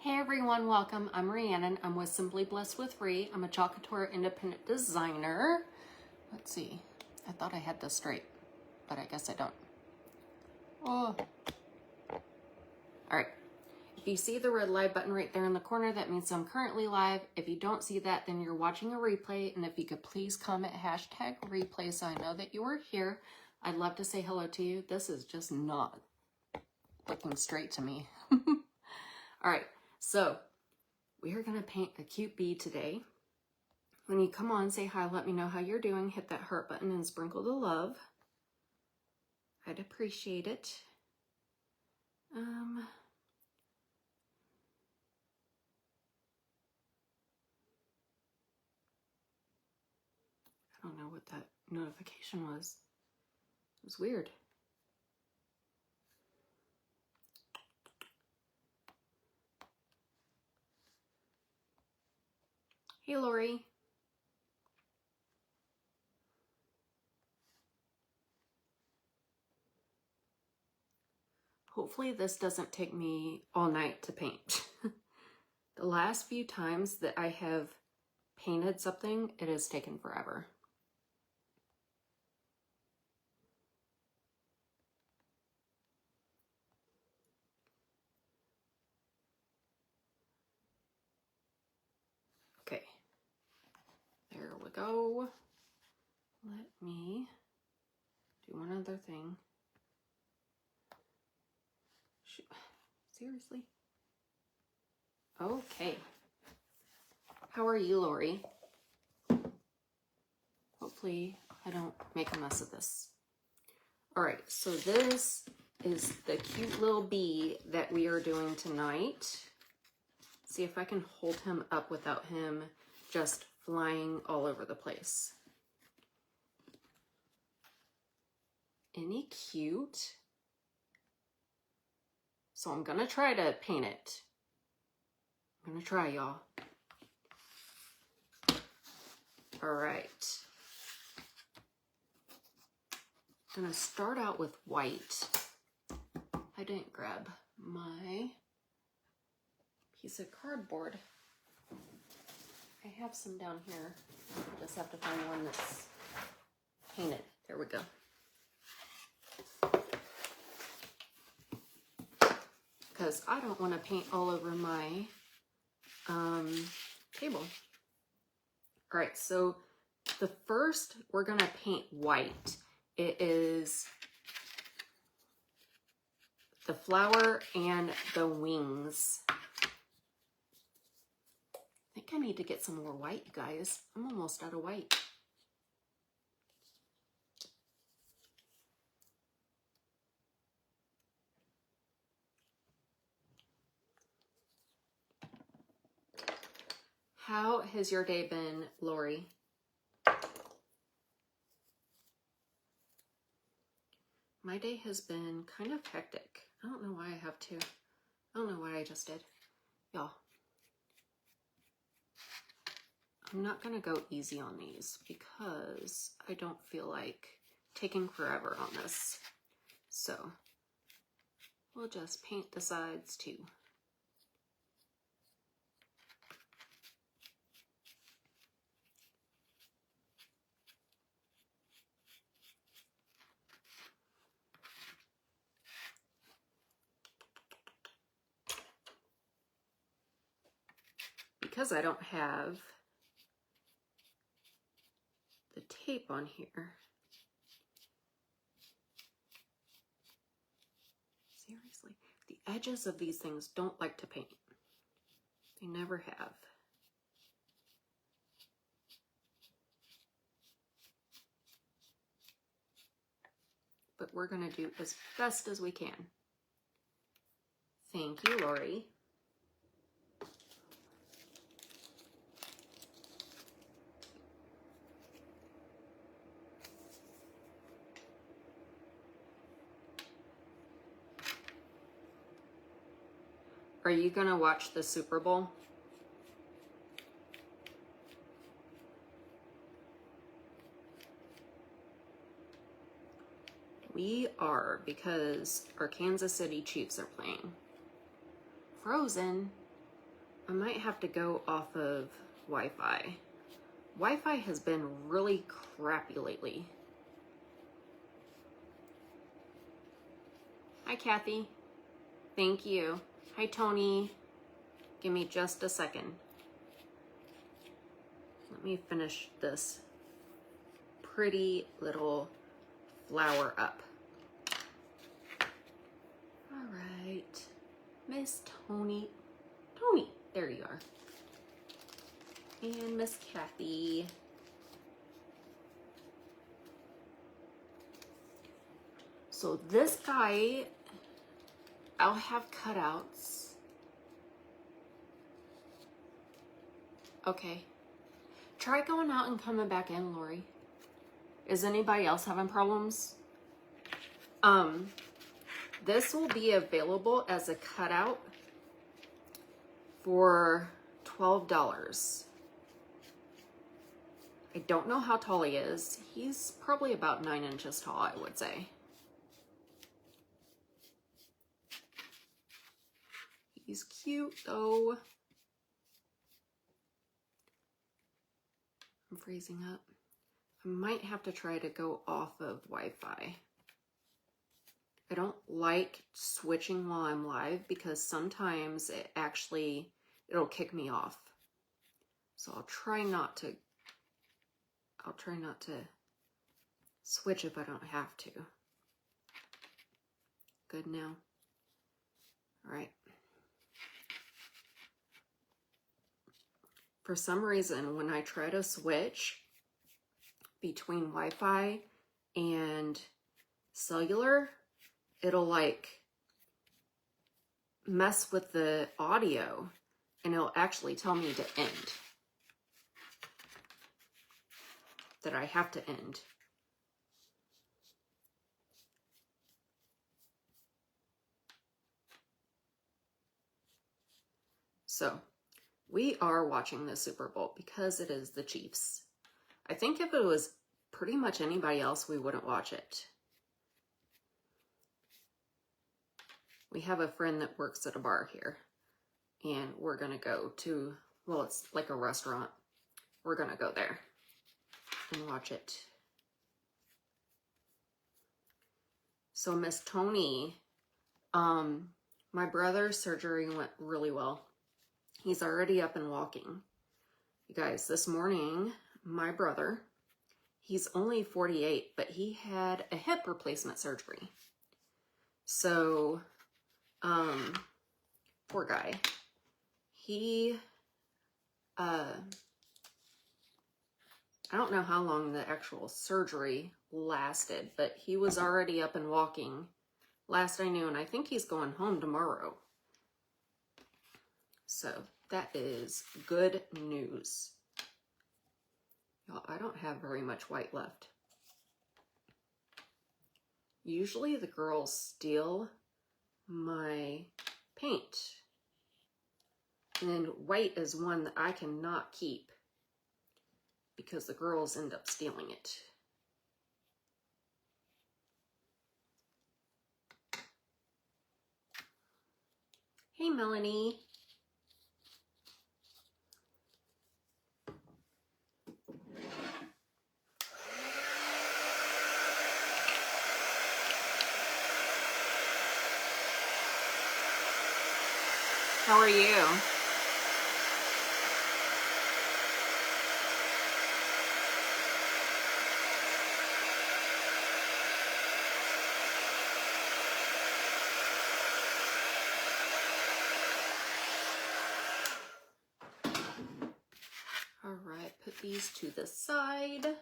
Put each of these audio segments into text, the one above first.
Hey everyone, welcome. I'm Rhiannon. I'm with Simply Blessed with Rhi. I'm a Cutout independent designer. Let's see. I thought I had this straight, but I guess I don't. Oh. All right. If you see the red live button right there in the corner, that means I'm currently live. If you don't see that, then you're watching a replay. And if you could please comment hashtag replay so I know that you are here. I'd love to say hello to you. This is just not looking straight to me. All right. So we are going to paint a cute bee today. When you come on, say hi, let me know how you're doing. Hit that heart button and sprinkle the love. I'd appreciate it. I don't know what that notification was. It was weird. Hey, Lori. Hopefully this doesn't take me all night to paint. The last few times that I have painted something, it has taken forever. Okay, there we go. Let me do one other thing. Seriously? Okay. How are you, Lori? Hopefully I don't make a mess of this. All right, so this is the cute little bee that we are doing tonight. See if I can hold him up without him just flying all over the place. Isn't he cute? So I'm gonna try to paint it. I'm gonna try, y'all. All right. I'm gonna start out with white. I didn't grab my piece of cardboard. I have some down here. I just have to find one that's painted. There we go. Because I don't want to paint all over my table. All right, so the first we're going to paint white. It is the flower and the wings. I think I need to get some more white, you guys. I'm almost out of white. How has your day been, Lori? My day has been kind of hectic. I don't know why I have to. I don't know why I just did. Y'all, I'm not going to go easy on these because I don't feel like taking forever on this. So we'll just paint the sides too. Because I don't have the tape on here. Seriously, the edges of these things don't like to paint. They never have. But we're going to do as best as we can. Thank you, Lori. Are you going to watch the Super Bowl? We are, because our Kansas City Chiefs are playing. Frozen. I might have to go off of Wi-Fi. Wi-Fi has been really crappy lately. Hi, Kathy. Thank you. Hi, Tony. Give me just a second. Let me finish this pretty little flower up. All right, Miss Tony. Tony, there you are. And Miss Kathy. So this guy, I'll have cutouts. Okay. Try going out and coming back in, Lori. Is anybody else having problems? This will be available as a cutout for $12. I don't know how tall he is. He's probably about 9 inches tall, I would say. He's cute though. I'm freezing up. I might have to try to go off of Wi-Fi. I don't like switching while I'm live because sometimes it'll kick me off. So I'll try not to switch if I don't have to. Good now. All right. For some reason, when I try to switch between Wi-Fi and cellular, it'll like mess with the audio and it'll actually tell me to end. That I have to end. So, we are watching the Super Bowl because it is the Chiefs. I think if it was pretty much anybody else, we wouldn't watch it. We have a friend that works at a bar here, and we're gonna go to, well, it's like a restaurant. We're gonna go there and watch it. So Miss Tony, my brother's surgery went really well. He's already up and walking. You guys, this morning, my brother, he's only 48, but he had a hip replacement surgery. So, poor guy. He, I don't know how long the actual surgery lasted, but he was already up and walking last I knew, and I think he's going home tomorrow. So that is good news. Y'all, I don't have very much white left. Usually the girls steal my paint. And white is one that I cannot keep because the girls end up stealing it. Hey, Melanie. How are you? All right, put these to the side.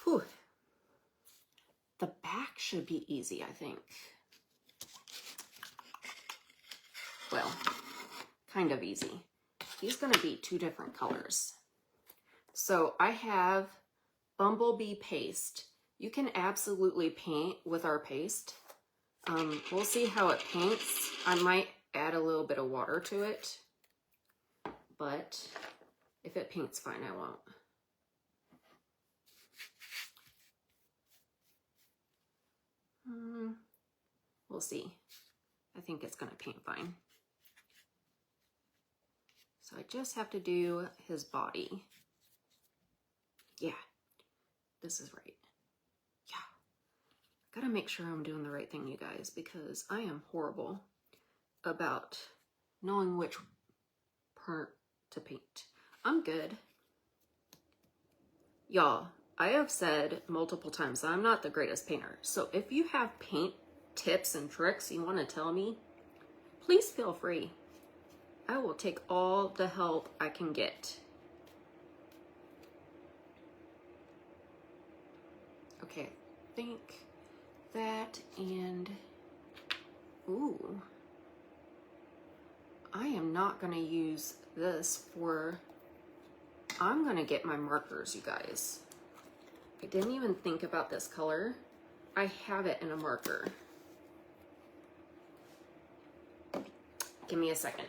Whew. The back should be easy, I think. Well, kind of easy. He's going to be 2 different colors. So I have Bumblebee paste. You can absolutely paint with our paste. We'll see how it paints. I might add a little bit of water to it, but if it paints fine, I won't. We'll see. I think it's going to paint fine. So I just have to do his body. Yeah, this is right. Yeah. Gotta make sure I'm doing the right thing, you guys, because I am horrible about knowing which part to paint. I'm good. Y'all, I have said multiple times that I'm not the greatest painter. So if you have paint tips and tricks you want to tell me, please feel free. I will take all the help I can get. Okay, I think that and, ooh, I am not gonna use this for, I'm gonna get my markers, you guys. I didn't even think about this color. I have it in a marker. Give me a second.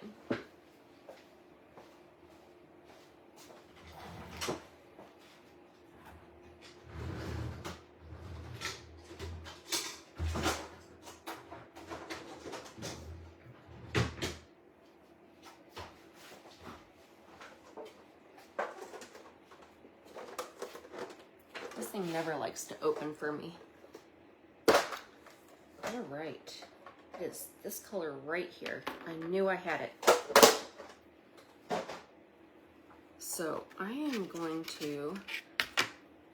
This thing never likes to open for me. All right, it is this color right here. I knew I had it. So I am going to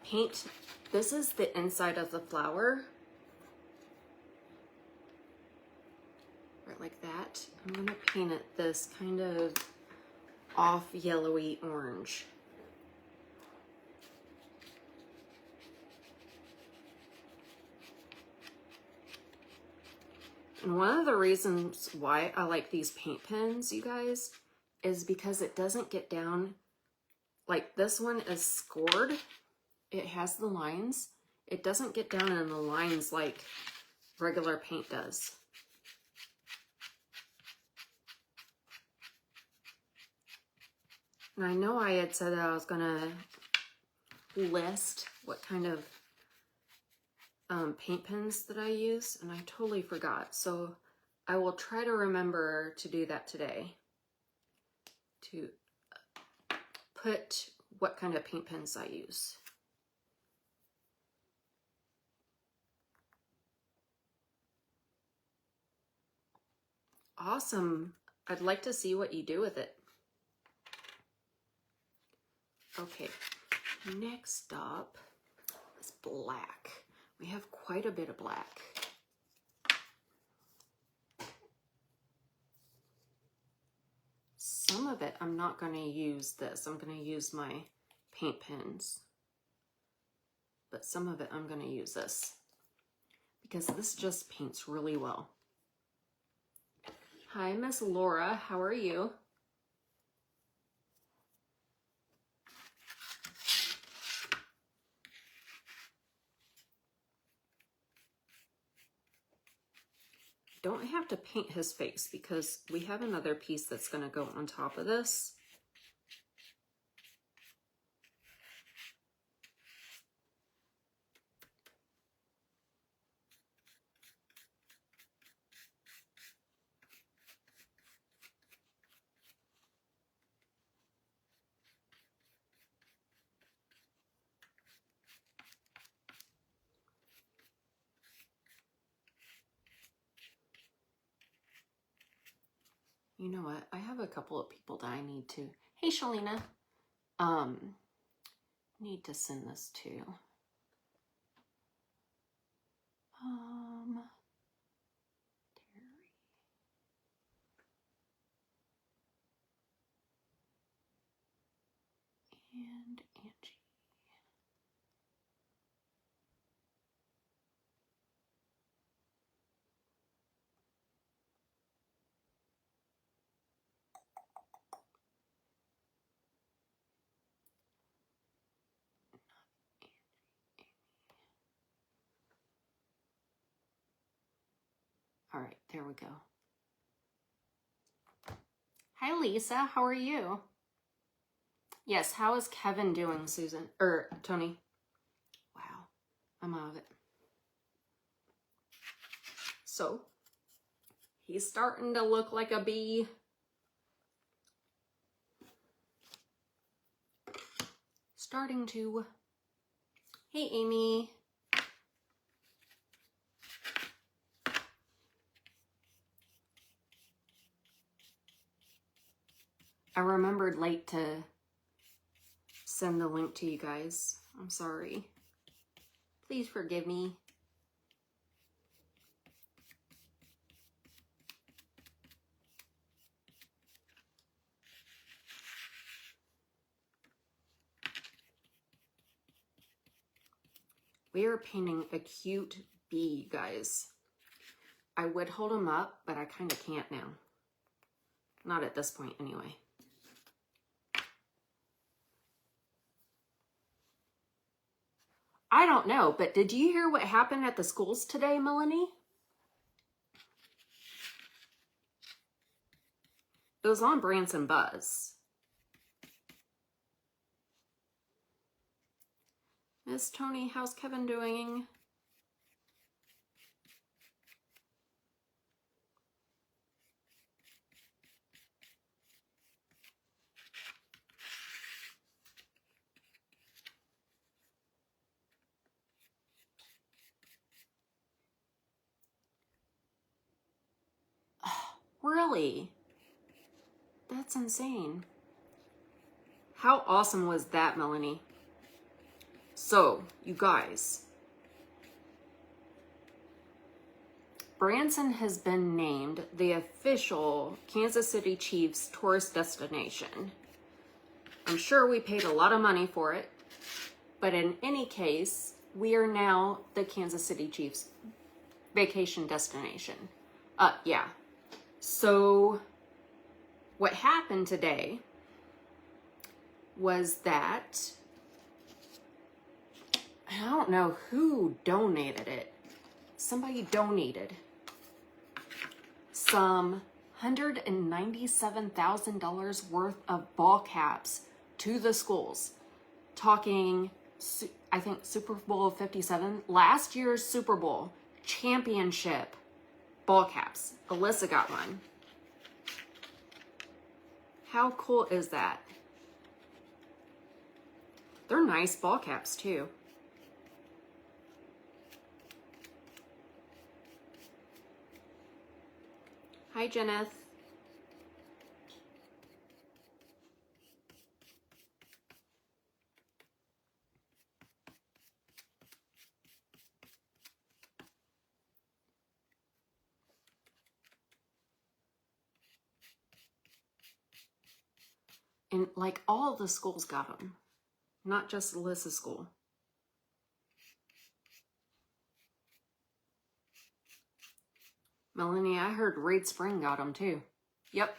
paint, this is the inside of the flower. Right like that. I'm gonna paint it this kind of off yellowy orange. And one of the reasons why I like these paint pens, you guys, is because it doesn't get down, like this one is scored. It has the lines. It doesn't get down in the lines like regular paint does. And I know I had said that I was gonna list what kind of paint pens that I use, and I totally forgot. So I will try to remember to do that today, to put what kind of paint pens I use. Awesome. I'd like to see what you do with it. Okay, next up is black. We have quite a bit of black. Some of it, I'm not going to use this. I'm going to use my paint pens. But some of it, I'm going to use this, because this just paints really well. Hi, Miss Laura. How are you? Don't have to paint his face because we have another piece that's going to go on top of this. You know what? I have a couple of people that I need to. Hey, Shalina. Need to send this to. Terry. And Angie. All right, there we go. Hi, Lisa. How are you? Yes, how is Kevin doing, Susan? Or Tony? Wow, I'm out of it. So, he's starting to look like a bee. starting to. Hey, Amy. I remembered late to send the link to you guys. I'm sorry. Please forgive me. We are painting a cute bee, guys. I would hold him up, but I kind of can't now. Not at this point, anyway. I don't know, but did you hear what happened at the schools today, Melanie? It was on Branson Buzz. Miss Tony, how's Kevin doing? Oh, really? That's insane. How awesome was that, Melanie? So, you guys, Branson has been named the official Kansas City Chiefs tourist destination. I'm sure we paid a lot of money for it, but in any case, we are now the Kansas City Chiefs vacation destination. Yeah. So, what happened today was that I don't know who donated it. Somebody donated some $197,000 worth of ball caps to the schools. Talking, I think, Super Bowl 57, last year's Super Bowl championship ball caps. Alyssa got one. How cool is that? They're nice ball caps too. Hi, Jenneth. And like all the schools got them, not just Alyssa's school. Melanie, I heard Reed Spring got them too. Yep.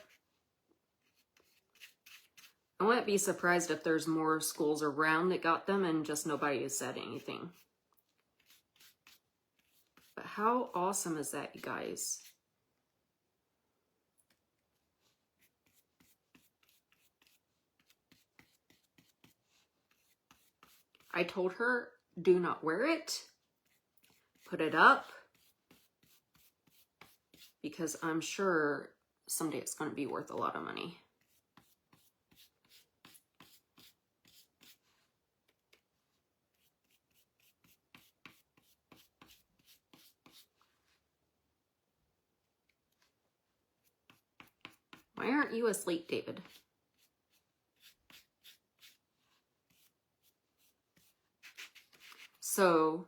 I wouldn't be surprised if there's more schools around that got them and just nobody has said anything. But how awesome is that, you guys? I told her, do not wear it. Put it up. Because I'm sure someday it's going to be worth a lot of money. Why aren't you asleep, David? So,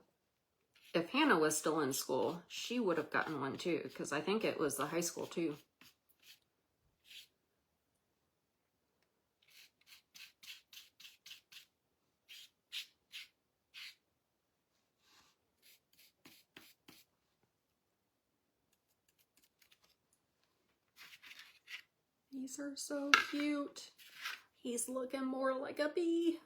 if Hannah was still in school, she would have gotten one too, because I think it was the high school too. These are so cute. He's looking more like a bee.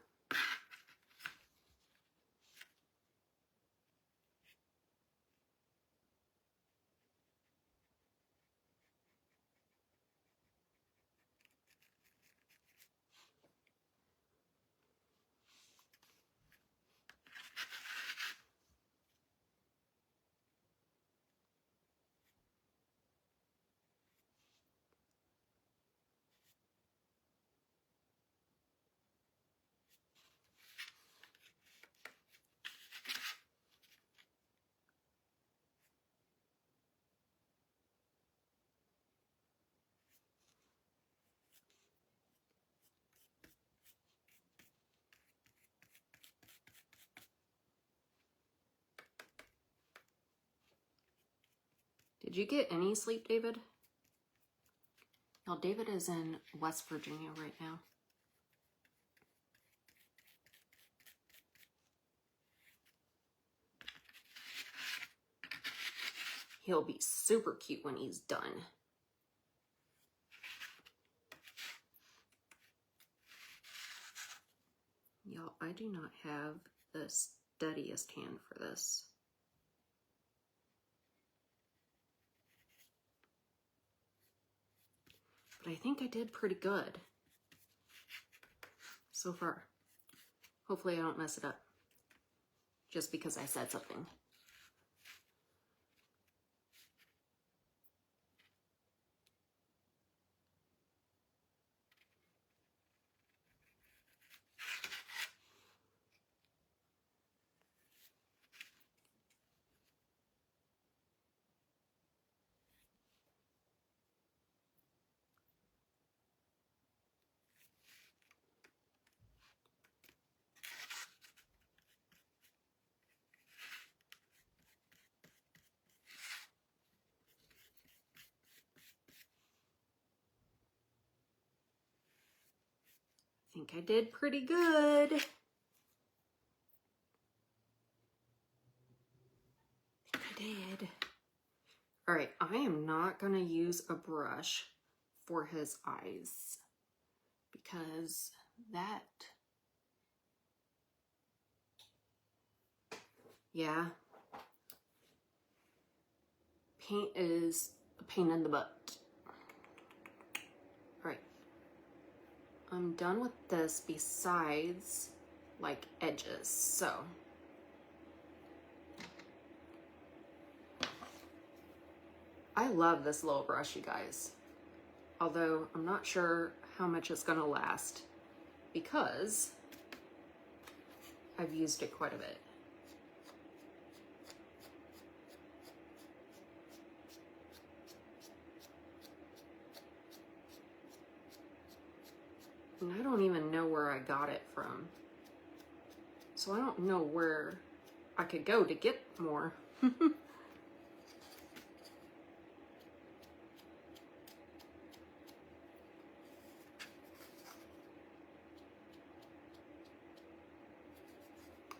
Did you get any sleep, David? Well, David is in West Virginia right now. He'll be super cute when he's done. Y'all, I do not have the steadiest hand for this. But I think I did pretty good so far. Hopefully I don't mess it up just because I said something. I think I did pretty good. I think I did. All right, I am not gonna use a brush for his eyes because that, yeah, paint is a pain in the butt. All right, I'm done with this besides like edges, so. I love this little brush, you guys. Although I'm not sure how much it's gonna last because I've used it quite a bit. And I don't even know where I got it from. So I don't know where I could go to get more.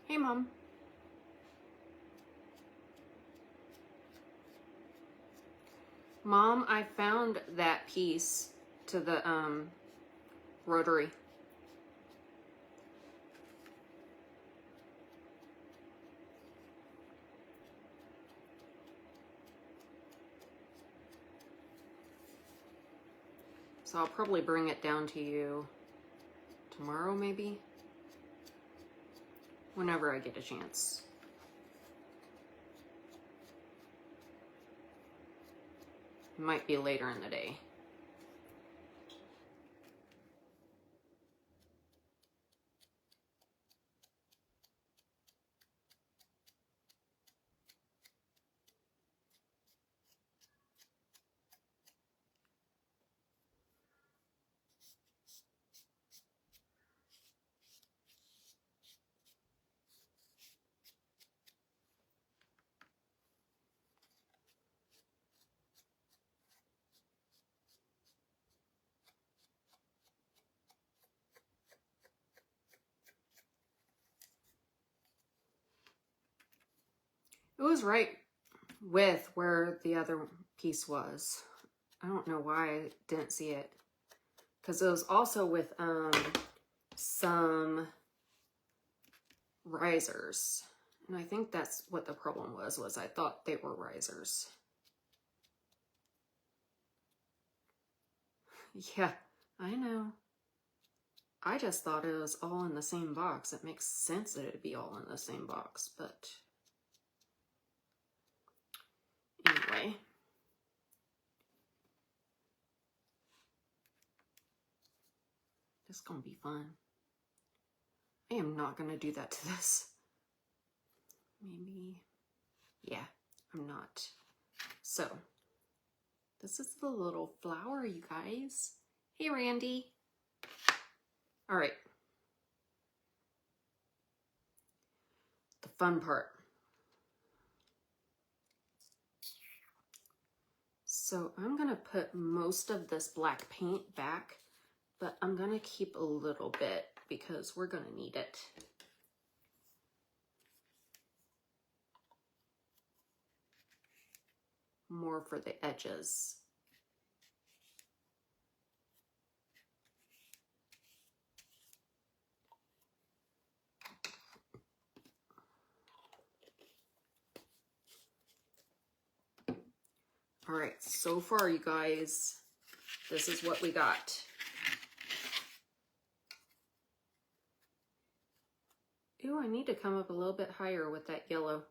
Hey, Mom. Mom, I found that piece to the rotary. So I'll probably bring it down to you tomorrow, maybe? Whenever I get a chance. It might be later in the day. It was right with where the other piece was. I don't know why I didn't see it. Because it was also with some risers. And I think that's what the problem was I thought they were risers. Yeah, I know. I just thought it was all in the same box. It makes sense that it'd be all in the same box, but anyway. This is gonna be fun. I am not gonna do that to this. Maybe, yeah, I'm not. So, this is the little flower, you guys. Hey, Randy. All right. The fun part. So I'm gonna put most of this black paint back, but I'm gonna keep a little bit because we're gonna need it. More for the edges. All right, so far, you guys, this is what we got. Ooh, I need to come up a little bit higher with that yellow.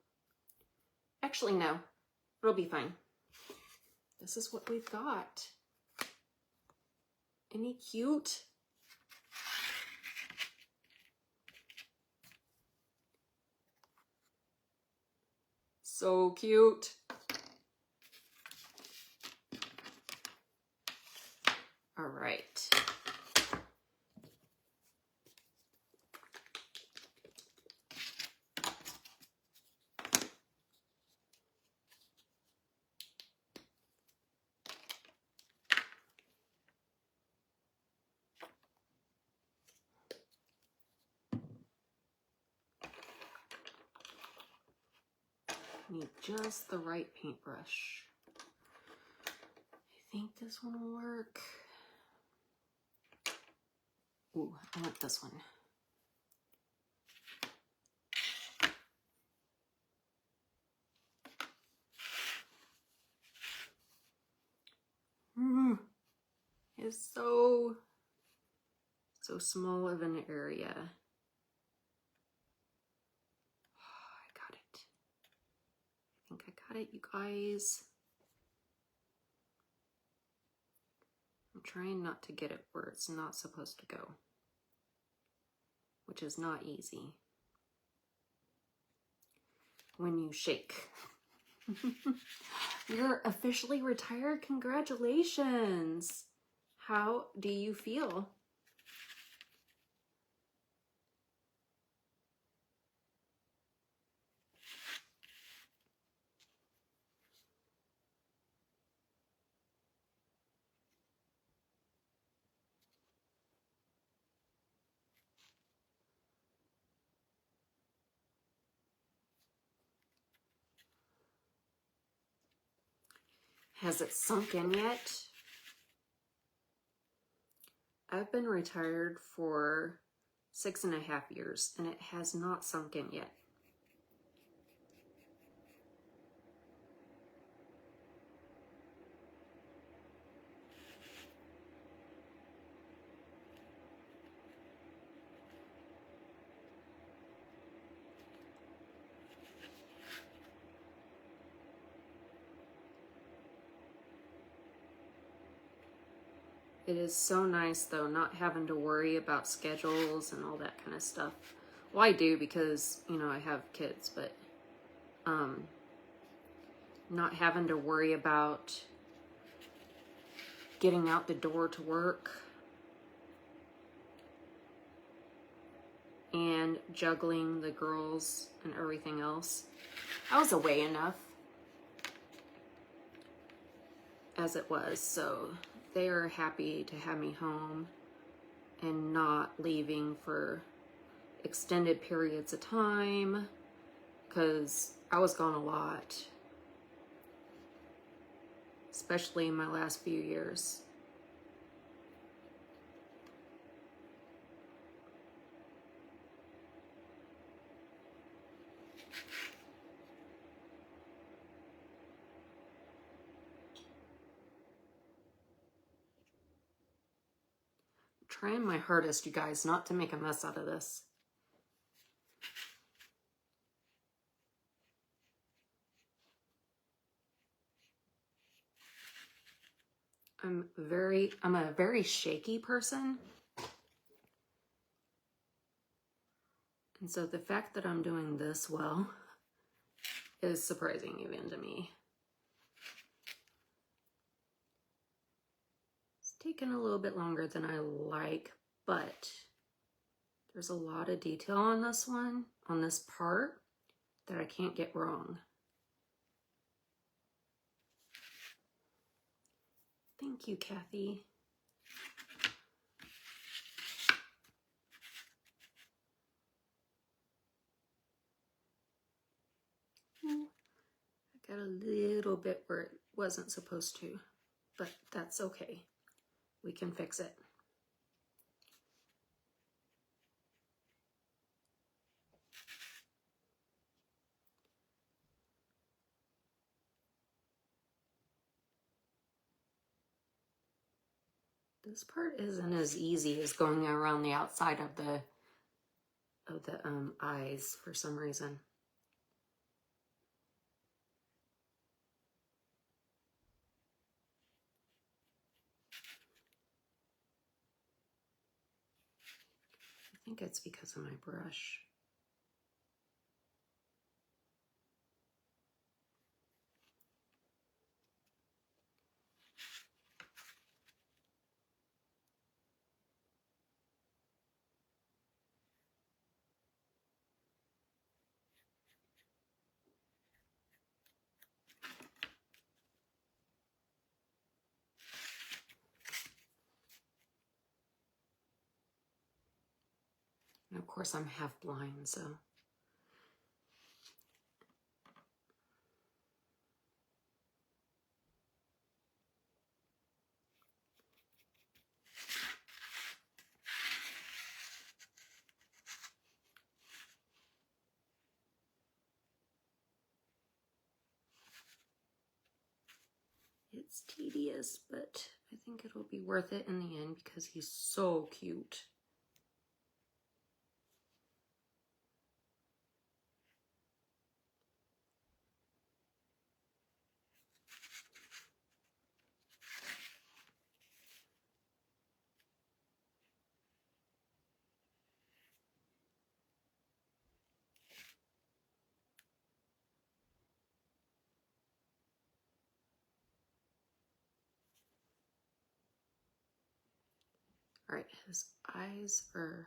Actually, no, it'll be fine. This is what we've got. Any cute? So cute. All right. Need just the right paintbrush. I think this one will work. Ooh, I want this one. It's so small of an area. Oh, I got it. I think I got it, you guys. I'm trying not to get it where it's not supposed to go, which is not easy when you shake. You're officially retired. Congratulations. How do you feel? Has it sunk in yet? I've been retired for 6.5 years and it has not sunk in yet. It is so nice, though, not having to worry about schedules and all that kind of stuff. Well, I do because, you know, I have kids, but not having to worry about getting out the door to work and juggling the girls and everything else. I was away enough as it was, so they are happy to have me home and not leaving for extended periods of time, because I was gone a lot, especially in my last few years. Trying my hardest, you guys, not to make a mess out of this. I'm a very shaky person. And so the fact that I'm doing this well is surprising even to me. It's taken a little bit longer than I like, but there's a lot of detail on this one, on this part, that I can't get wrong. Thank you, Kathy. I got a little bit where it wasn't supposed to, but that's okay. We can fix it. This part isn't as easy as going around the outside of the eyes for some reason. I think it's because of my brush. And of course I'm half blind, so. It's tedious, but I think it'll be worth it in the end because he's so cute. All right, his eyes are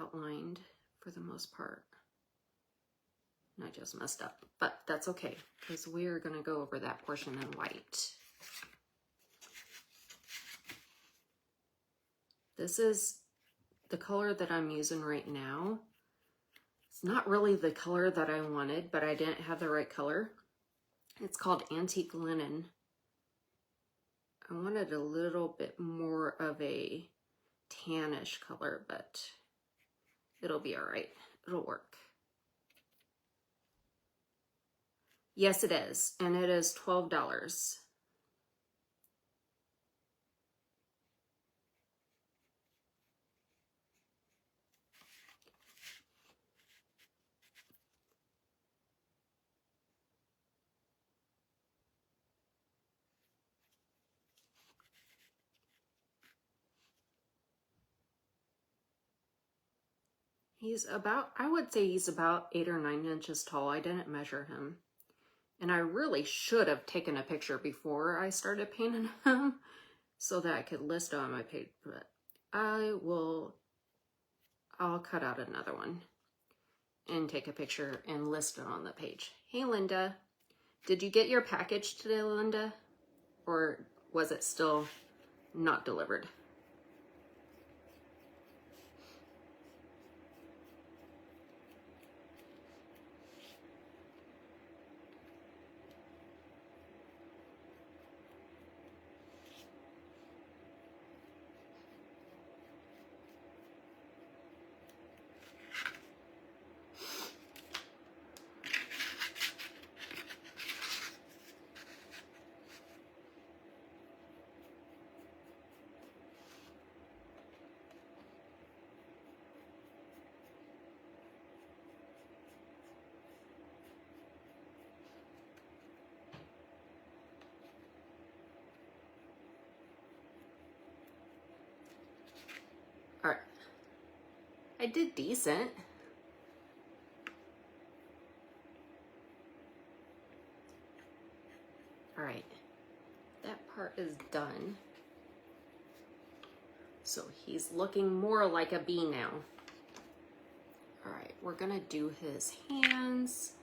outlined for the most part. And I just messed up, but that's okay because we're gonna go over that portion in white. This is the color that I'm using right now. It's not really the color that I wanted, but I didn't have the right color. It's called Antique Linen. I wanted a little bit more of a tannish color, but it'll be all right. It'll work. Yes, it is, and it is $12. He's about, I would say he's about 8 or 9 inches tall. I didn't measure him. And I really should have taken a picture before I started painting him so that I could list it on my page, but I'll cut out another one and take a picture and list it on the page. Hey, Linda, did you get your package today, Linda? Or was it still not delivered? All right, I did decent. All right, that part is done. So he's looking more like a bee now. All right, we're gonna do his hands.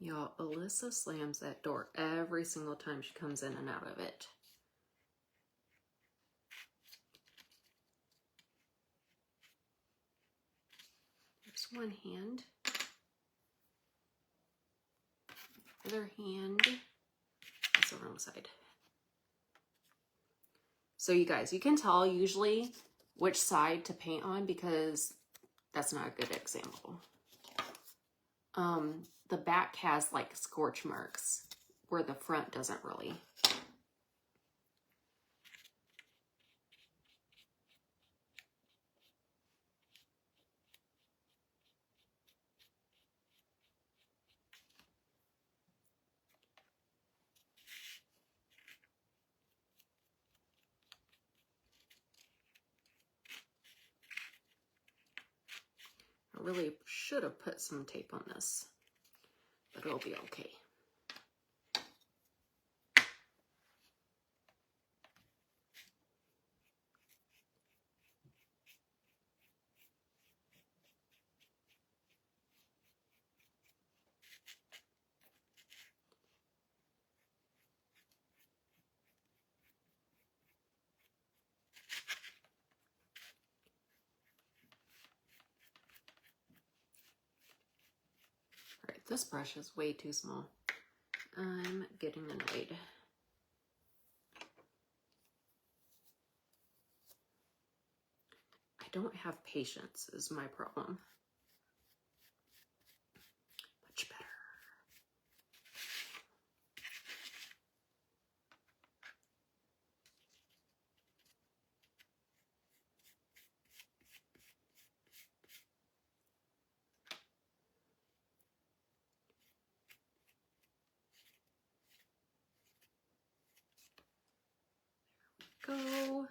Y'all, Alyssa slams that door every single time she comes in and out of it. There's one hand. Other hand. That's the wrong side. So you guys, you can tell usually which side to paint on because that's not a good example. The back has like scorch marks where the front doesn't really. I really should have put some tape on this, but it'll be okay. All right, this brush is way too small. I'm getting annoyed. I don't have patience is my problem. Much better. Go.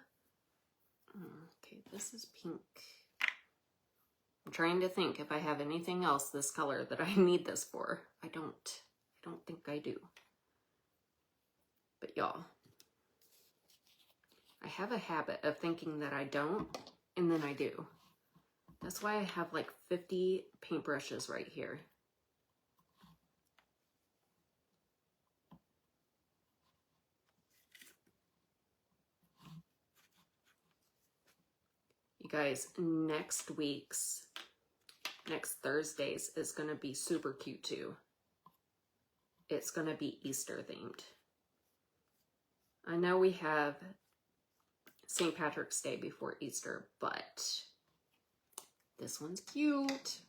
Okay, this is pink. I'm trying to think if I have anything else this color that I need this for. I don't think I do. But y'all, I have a habit of thinking that I don't, and then I do. That's why I have like 50 paintbrushes right here. You guys, next Thursday's is going to be super cute too. It's going to be Easter themed. I know we have St. Patrick's Day before Easter, but this one's cute.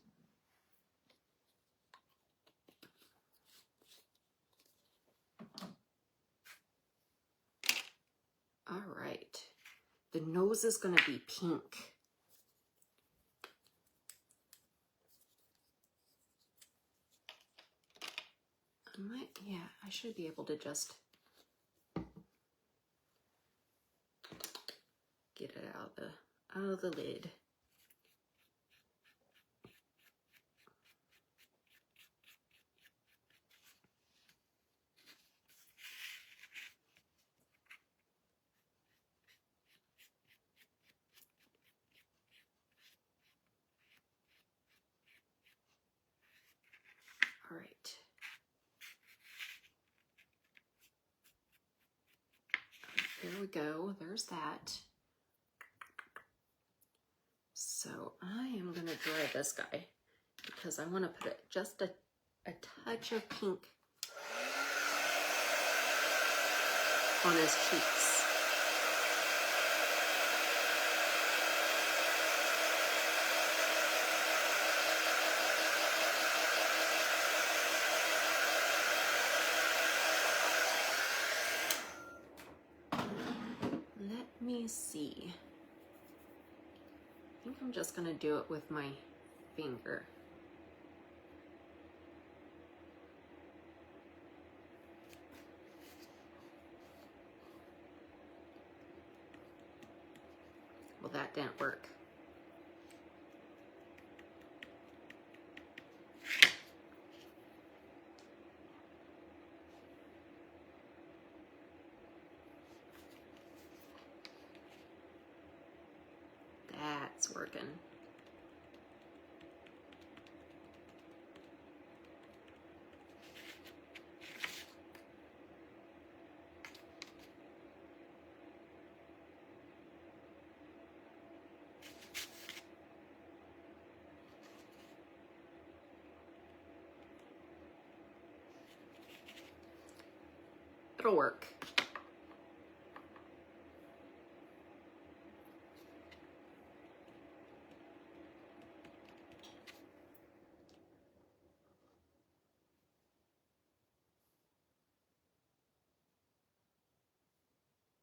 All right. The nose is going to be pink. I should be able to just get it out of the lid. All right. There we go. There's that. So I am going to dry this guy because I want to put just a touch of pink on his cheeks. Let me see. I think I'm just going to do it with my finger. Well, that didn't work. That's working. It'll work.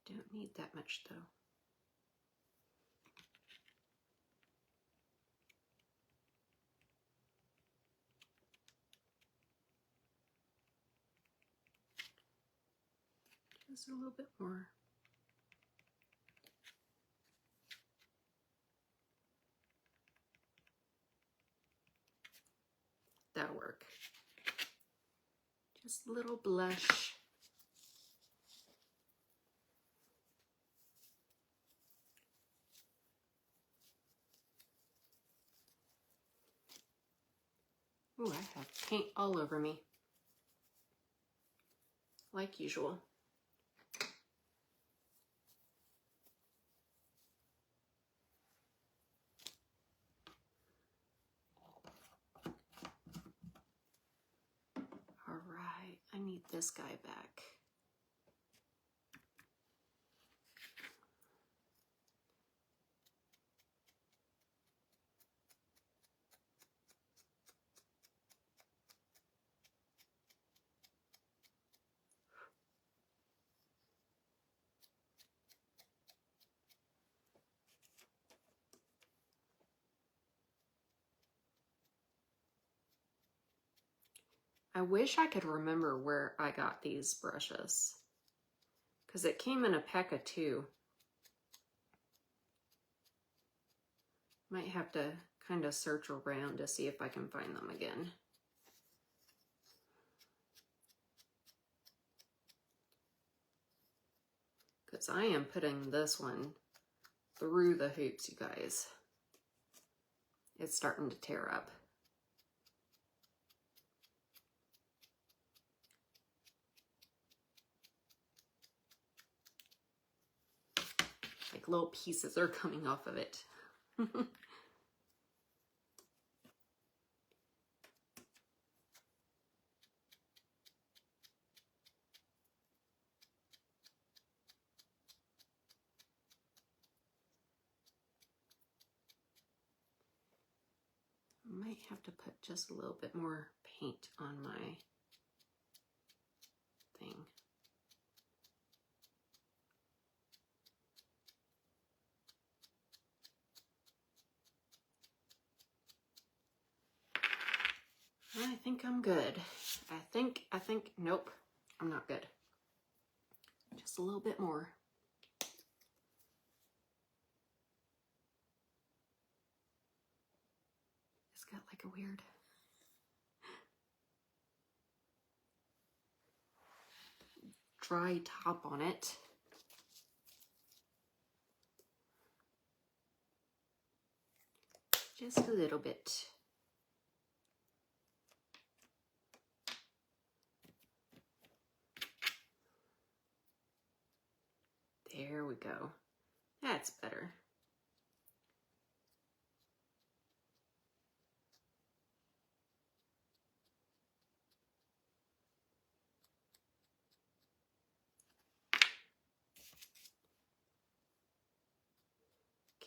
Don't need that much though. Just a little bit more. That'll work. Just a little blush. Ooh, I have paint all over me. Like usual. All right, I need this guy back. I wish I could remember where I got these brushes, because it came in a pack of 2. Might have to kind of search around to see if I can find them again. Because I am putting this one through the hoops, you guys. It's starting to tear up. Like little pieces are coming off of it. Might have to put just a little bit more paint on my thing. I think I'm good. I think, nope, I'm not good. Just a little bit more. It's got like a weird dry top on it. Just a little bit. There we go. That's better.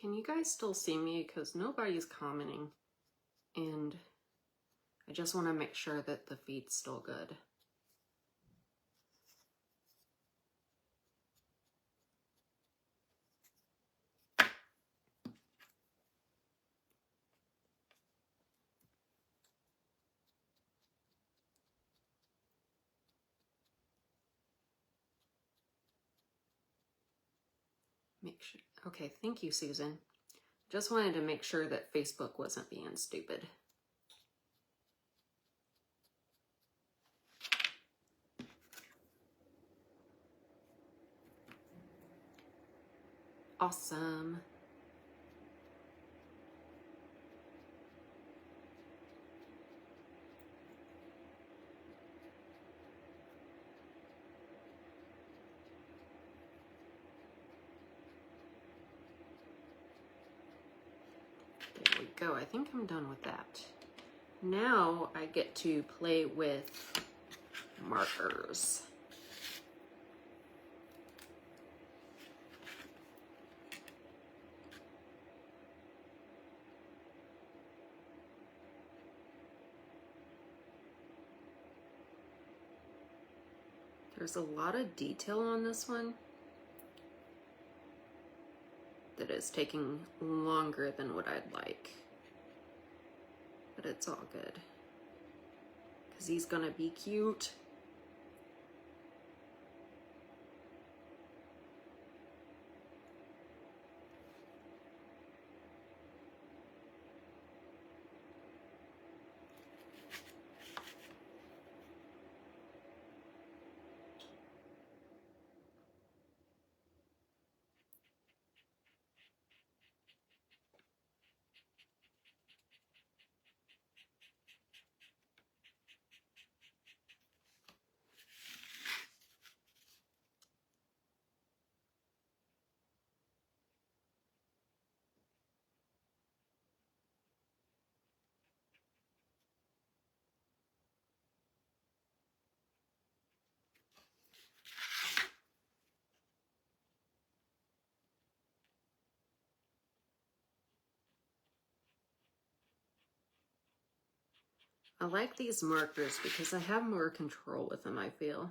Can you guys still see me? Because nobody's commenting. And I just want to make sure that the feed's still good. Make sure. Okay, thank you, Susan. Just wanted to make sure that Facebook wasn't being stupid. Awesome. There we go. I think I'm done with that. Now I get to play with markers. There's a lot of detail on this one that is taking longer than what I'd like. But it's all good, because he's gonna be cute. I like these markers because I have more control with them, I feel,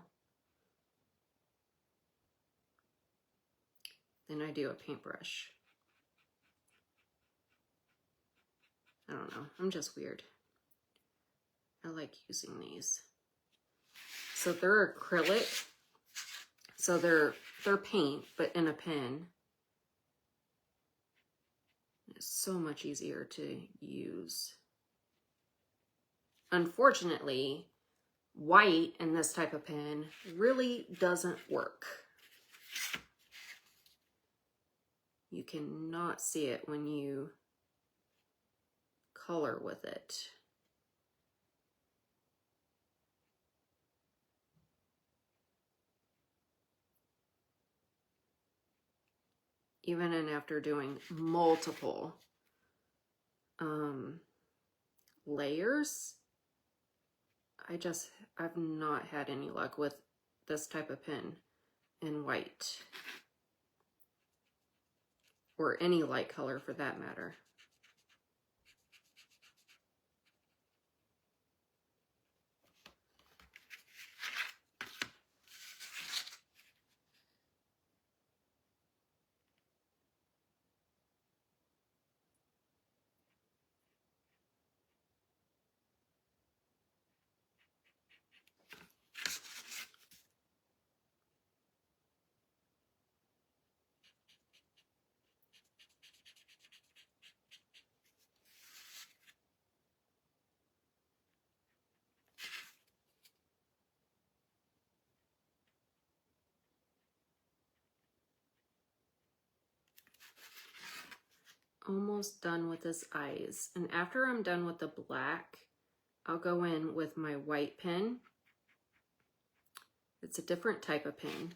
than I do a paintbrush. I don't know, I'm just weird. I like using these. So they're acrylic, so they're paint, but in a pen. It's so much easier to use. Unfortunately, white in this type of pen really doesn't work. You cannot see it when you color with it. Even after doing multiple layers, I've not had any luck with this type of pen in white, or any light color for that matter. Almost done with his eyes. And after I'm done with the black, I'll go in with my white pen. It's a different type of pen,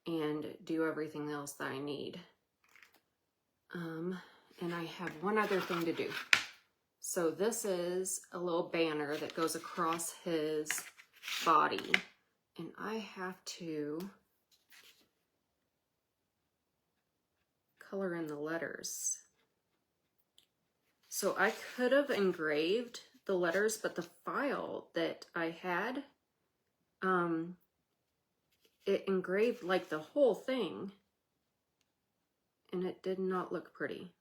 and do everything else that I need. And I have one other thing to do. So this is a little banner that goes across his body, and I have to color in the letters. So I could have engraved the letters, but the file that I had, it engraved like the whole thing, and it did not look pretty.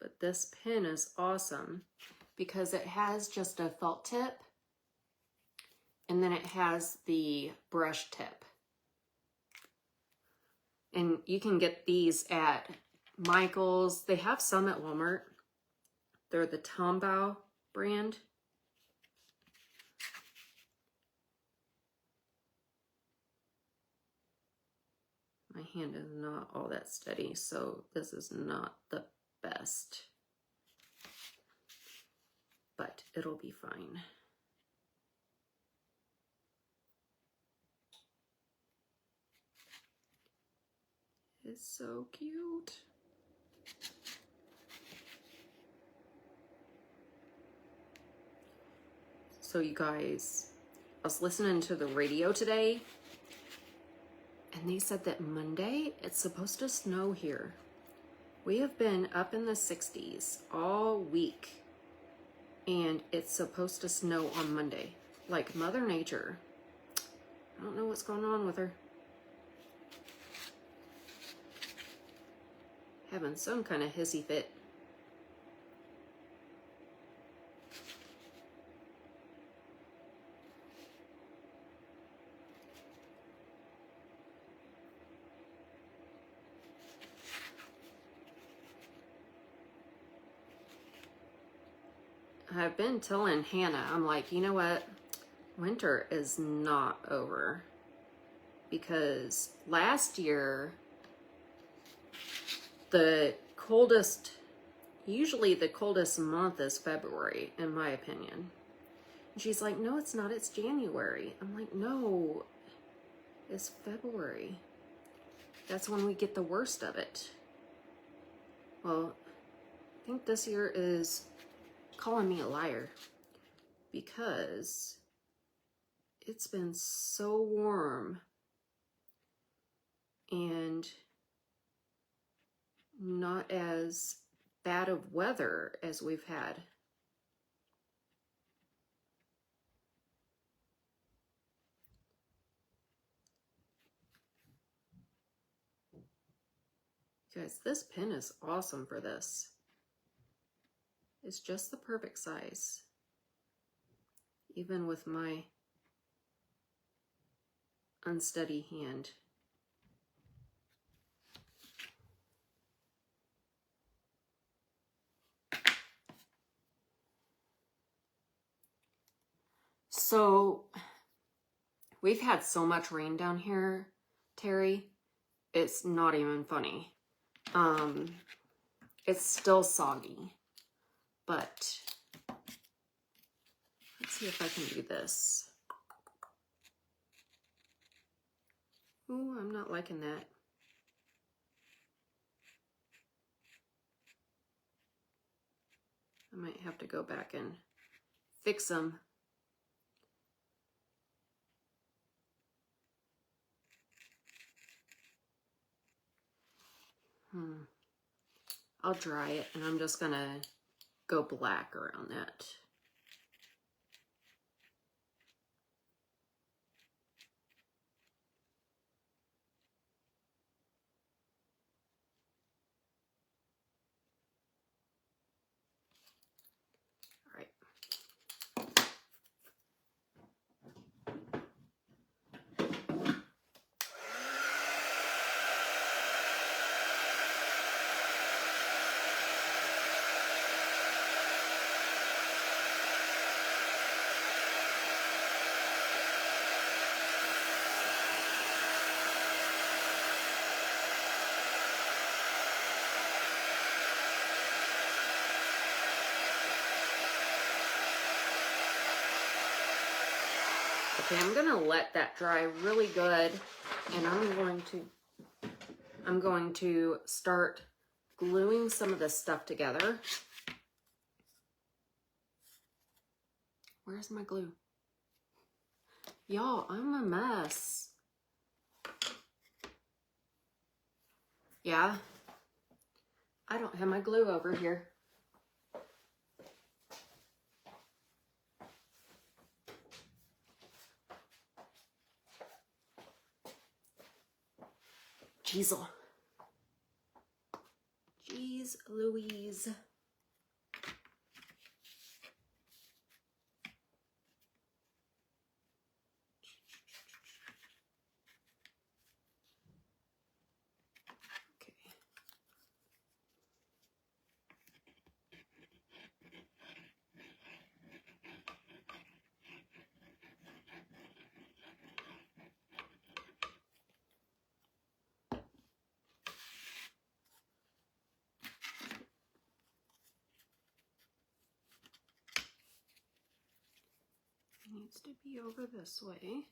But this pen is awesome because it has just a felt tip, and then it has the brush tip. And you can get these at Michael's. They have some at Walmart. They're the Tombow brand. My hand is not all that steady, so this is not the best. But it'll be fine. It's so cute. So you guys, I was listening to the radio today, And they said that Monday it's supposed to snow here. We have been up in the 60s all week, and it's supposed to snow on Monday. Like Mother Nature. I don't know what's going on with her. Having some kind of hissy fit. I've been telling Hannah, I'm like, you know what? Winter is not over. Because last year, usually the coldest month is February, in my opinion. And she's like, no, it's not, it's January. I'm like, no, it's February. That's when we get the worst of it. Well, I think this year is calling me a liar because it's been so warm and not as bad of weather as we've had. Guys, this pin is awesome for this. It's just the perfect size. Even with my unsteady hand. So, we've had so much rain down here, Terry. It's not even funny. It's still soggy, but let's see if I can do this. Ooh, I'm not liking that. I might have to go back and fix them. I'll dry it, and I'm just gonna go black around that. All right. Okay, I'm gonna let that dry really good, and I'm going to start gluing some of this stuff together. Where's my glue? Y'all, I'm a mess. Yeah, I don't have my glue over here. Jeez Louise. Needs to be over this way.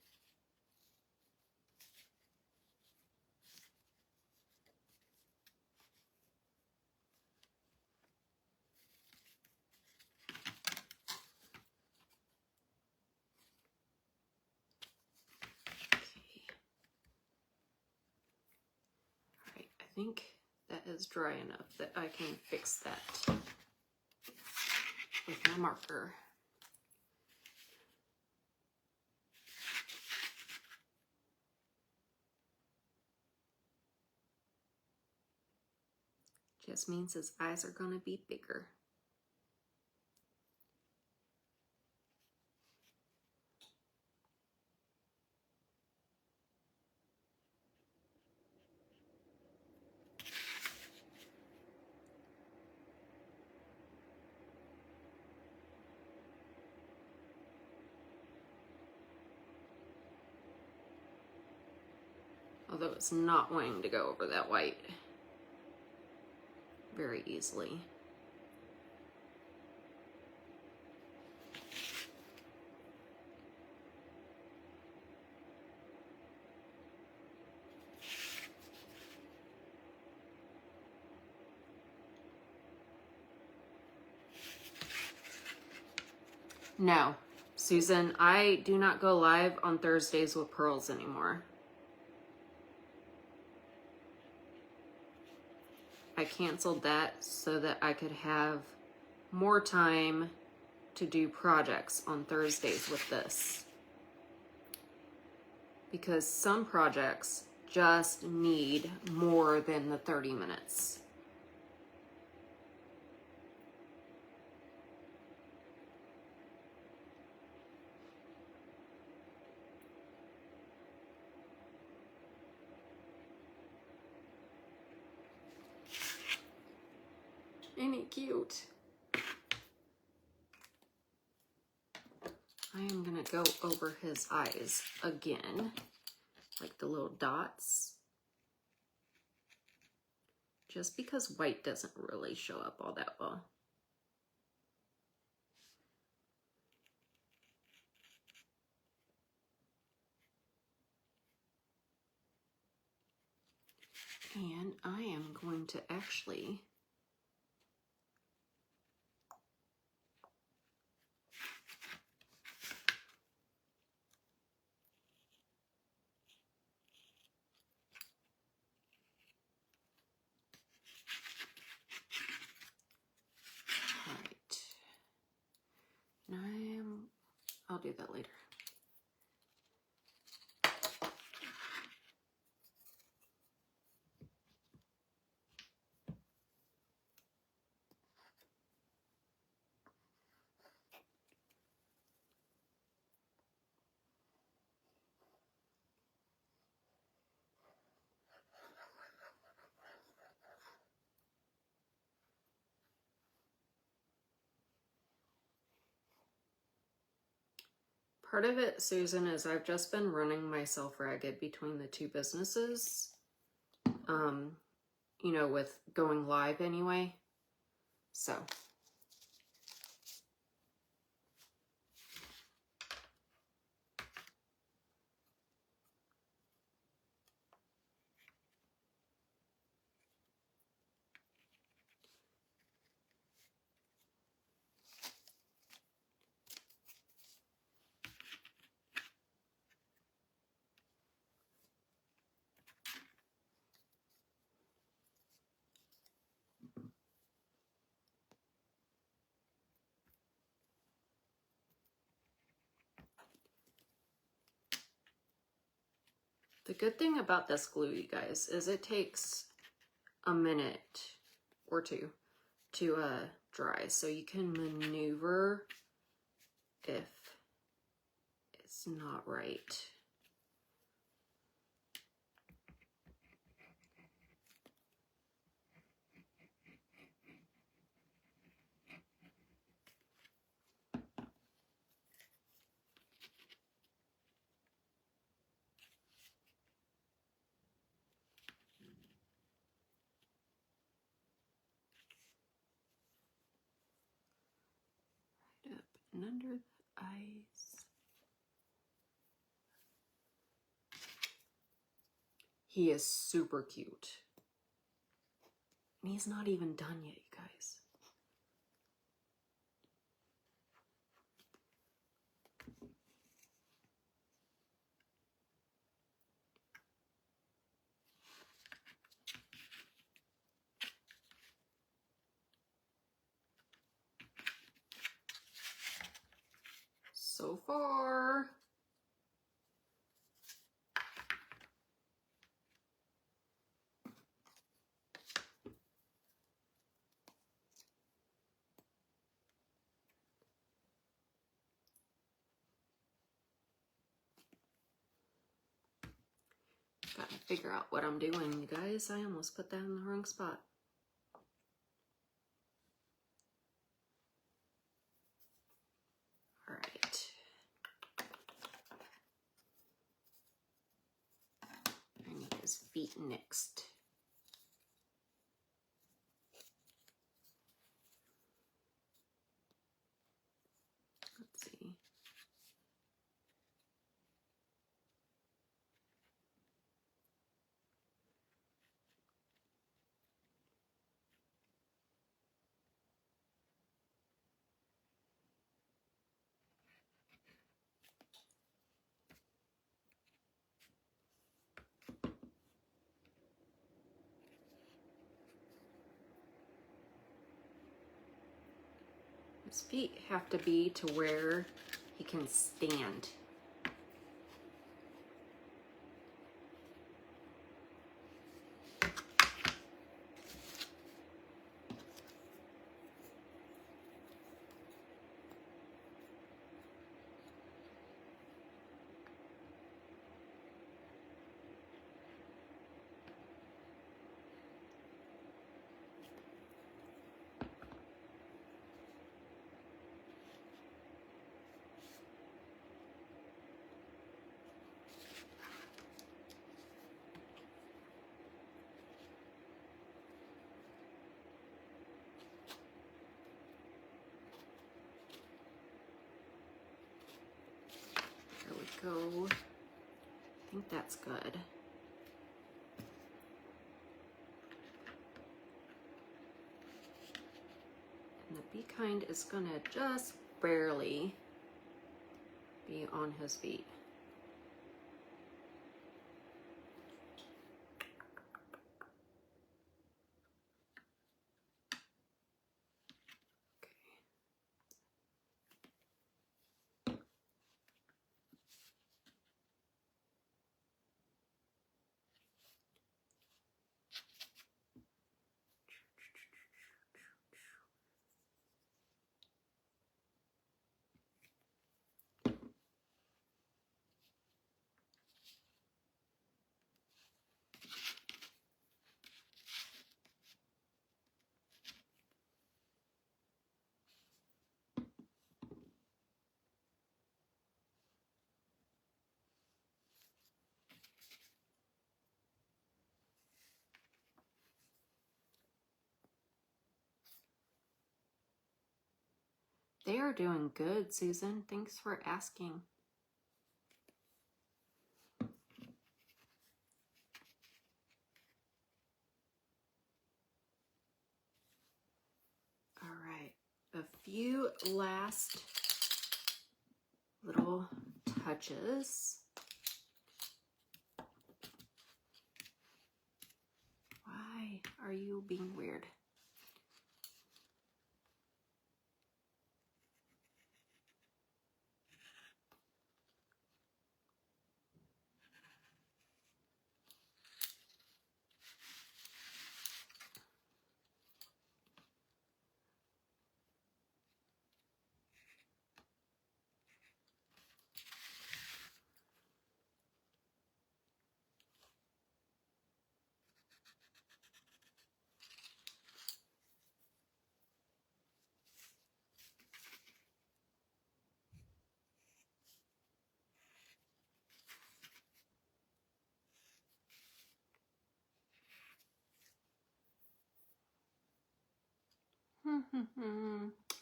think that is dry enough that I can fix that with my marker. Just means his eyes are going to be bigger. Although it's not wanting to go over that white very easily. No, Susan, I do not go live on Thursdays with pearls anymore. I canceled that so that I could have more time to do projects on Thursdays with this. Because some projects just need more than the 30 minutes. Ain't he cute? I am gonna go over his eyes again, like the little dots. Just because white doesn't really show up all that well. And I am going to actually I'll do that later. Part of it, Susan, is I've just been running myself ragged between the two businesses. You know, with going live anyway. So. The good thing about this glue, you guys, is it takes a minute or two to dry. So you can maneuver if it's not right. Right up and under the eyes. He is super cute. And he's not even done yet, you guys. Gotta figure out what I'm doing, you guys. I almost put that in the wrong spot. All right. I need his feet next. Let's see. His feet have to be to where he can stand. Go. I think that's good. And the Be Kind is gonna just barely be on his feet. They are doing good, Susan. Thanks for asking. All right, a few last little touches. Why are you being weird?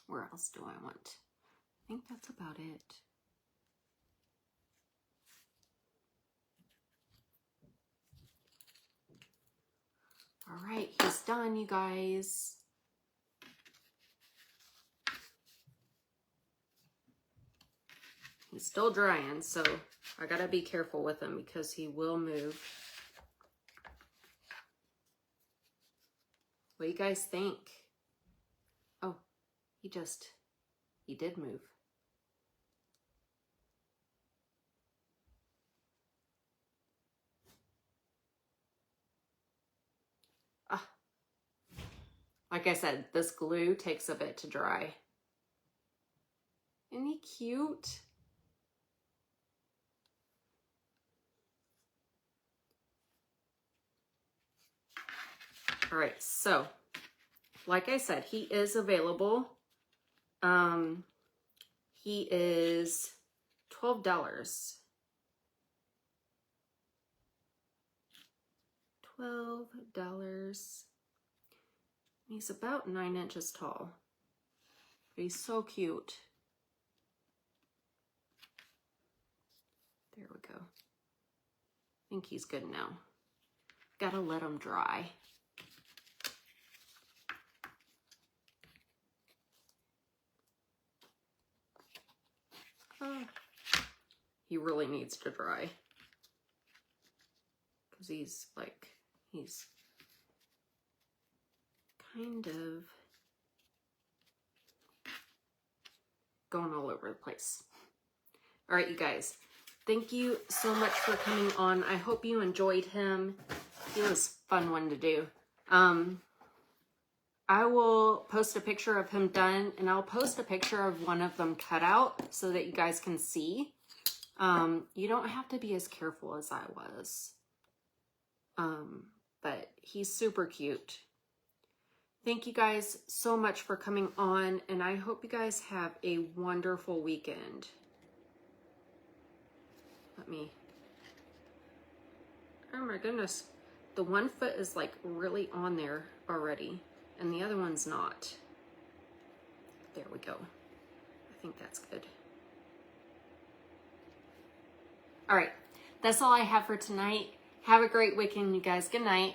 Where else do I want? I think that's about it. All right, he's done, you guys. He's still drying, so I gotta be careful with him because he will move. What do you guys think? Oh, he did move. Ah, like I said, this glue takes a bit to dry. Isn't he cute? All right, so like I said, he is available. He is $12. $12. He's about 9 inches tall. But he's so cute. There we go. I think he's good now. Gotta let him dry. He really needs to dry. Because he's kind of going all over the place. All right, you guys. Thank you so much for coming on. I hope you enjoyed him. He was a fun one to do. I will post a picture of him done, and I'll post a picture of one of them cut out so that you guys can see. You don't have to be as careful as I was. But he's super cute. Thank you guys so much for coming on, and I hope you guys have a wonderful weekend. Oh my goodness. The one foot is like really on there already, and the other one's not. There we go. I think that's good. All right, that's all I have for tonight. Have a great weekend, you guys. Good night.